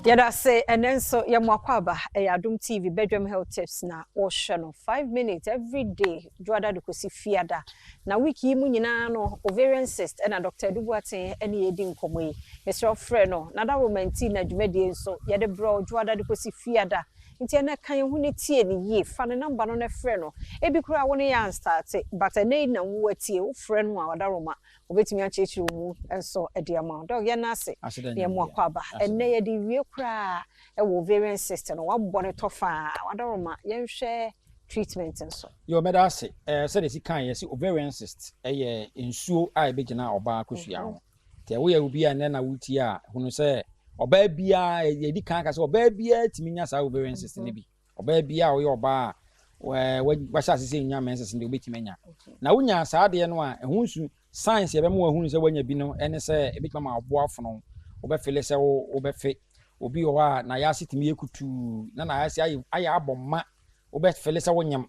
Yada say and then so Yamwakwaba Adom TV bedroom health tips na or 5 minutes every day. Joada do kosi fiada. Na wiki mu nyina no ovarian cyst and Dr. Dubuate any edin komo. Mr. Freno na da romanti na dwumedie so yede bro joada do kosi fiada. Nti na kan hu ne tie ni ye fa ne number no na freno. Ebi kura woni yan start but na na wo tie wo freno a wada roma. Obetimi achechi mu enso ediama. Dog ye na se. Yamwakwaba enne ye di wie kura e wo ovarian cyst no wabɔ ne tofa wada roma ye hwɛ treatment enso. Yo meda se say de sikan ye se ovarian cyst ye nsuo a ebegina oba akosua ho. Te wo ye obi a na wuti a hunu se oba bia ye di kan ka se oba bia timi nya sa ovarian cyst ne bi. Oba bia wo ye oba wa sha se nya menses ne obetimi nya. Na wunya sa de no a ehun su science ye be mo ehun se wanya bi no ene se ebetimi ma aboafo no obefele se wo obefe obi ho a na ya sitimi ekutu na ya se aye abomma obefele se wonyam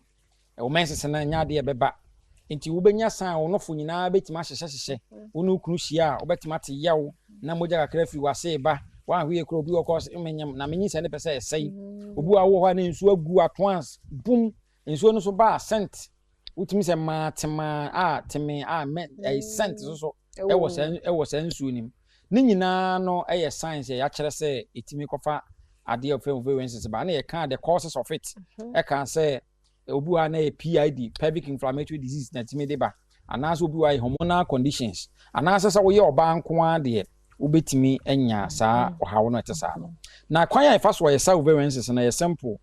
o menses na nya de beba nti wo benya san wo nofo nyina betima hyehye wonu kunu hia obetima te yawo na moja kakra fi wase ba wa hwe ekro obi okos menyam na menyi se ne pese esei obi a wo ho na nsu agu at once boom nsu no so ba scent utimi se matema teme me scent so e wo se nsu nim ni nyina no eye science ya kire se etimi kofa ade of ovarian cyst ba na ye kan the causes of it e kan say obi wa na PID pelvic inflammatory disease na timi de ba anaso obi wa hormonal conditions anaso se wo ye oba nko ade obetimi anya saa ohawo no etesa no na kwan ya ifa so ye sa ovarian cyst na ye simple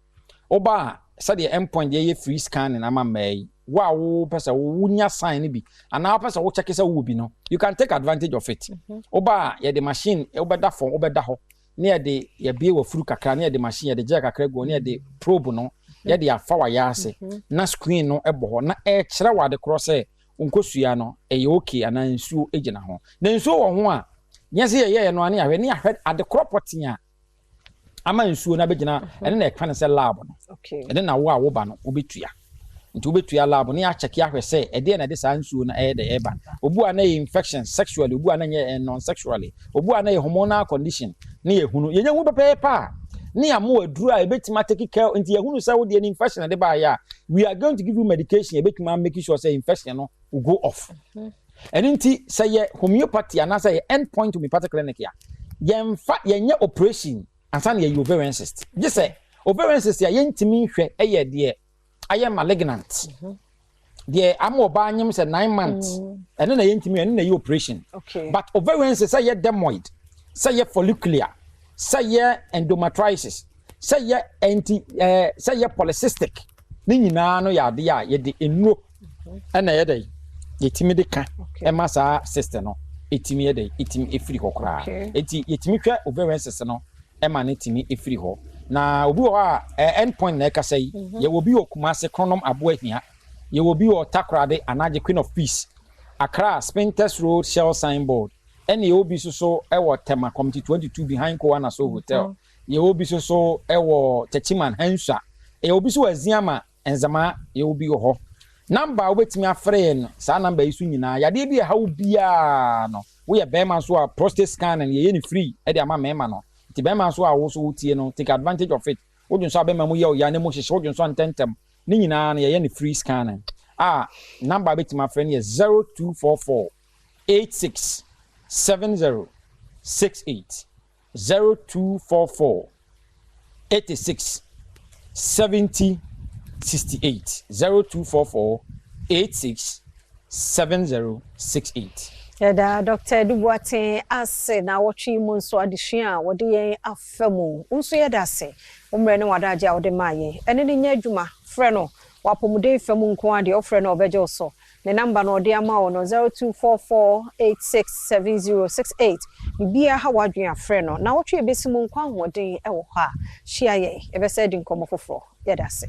oba sa de endpoint ye free scanning ama mai wa wo pesa wo nya sign bi ana pesa wo check say wo bi no you can take advantage of it oba ye the machine obeda fon obeda ho na ye de ye bie wa furu kakra na ye de machine ye de je kakra go na ye de probe no ye de afa wa ya ase na screen no ebo ho na e kire wa de cross e nkosua no e ye okay ana nsuo egina ho na nsuo wo ho a nya se ye no ana ahwe ne ahwe ade cropotin a ama nsuo na begina ene na e kan se lab no okay ene na wo a wo ba no obetua nti obetua lab no ya check ya hwe se ede na de sa nsuo na e de eba obu ana infection sexually obu ana non sexually obu ana hormonal condition ne ye hunu ye nwu pepepa ne ya mo aduru a ebetima take care nti ye hunu se wo de infection de ba ya we are going to give you medication ebetima make sure say infection no will go off and nti say ye homeopathy ana say endpoint homeopathic clinic ya ye nye operation ansan ye ovarian cyst je say ovarian cyst ya ye ntimi hwe eye de aye malignant the amoba anyim say 9 months and na yentimi and na ye operation okay but ovarian cyst say dermoid say ye follicular say ye endometriosis say ye say ye polycystic ni nyina no ya de a ye de enuro na ye dey yetimi de ka e ma sa cyst no etimi ye dey etimi efiri kokora eti yetimi hwe ovarian cyst no e ma ne timi efiri ho na obi wo a endpoint na ekasa yi ye wo bi okumase chronom aboahia ye wo bi o takrade anaje Queen of Peace Accra Spintex Road Shell signboard ene ye obi so e wo Tema Committee 22 behind Kowana So Hotel ye obi so e wo Techiman Hansa ye obi so aziama enzama ye obi ho number obetimi afre no sa number isu nyina yade bi ha wo bia no wo ye bema so a prostate scan and ye ni free e de ama mema no ti bema so a wo so wutie no take advantage of it wodun so abema mu ye o ya ne mu hye wodun so antentem ni nyina na ye ni free scanning number beti my friend is 0244 86 70 68 0244 86 70 68 0244 86 70 68. Yada Dr. Dubuate ase na wotwi mu nso adehua wode yen afamu nso yada se umre ne wadaje wode maye ene ne nya adwuma frɛ no wapomuden famu nko ade ofrɛ no obeje oso ne number no ode ama wo no 0244867068 bibia ha wadwen afrɛ no na wotwi ebesimu nko ahoden e wo ha hia ye ebese di nkomo foforo yada se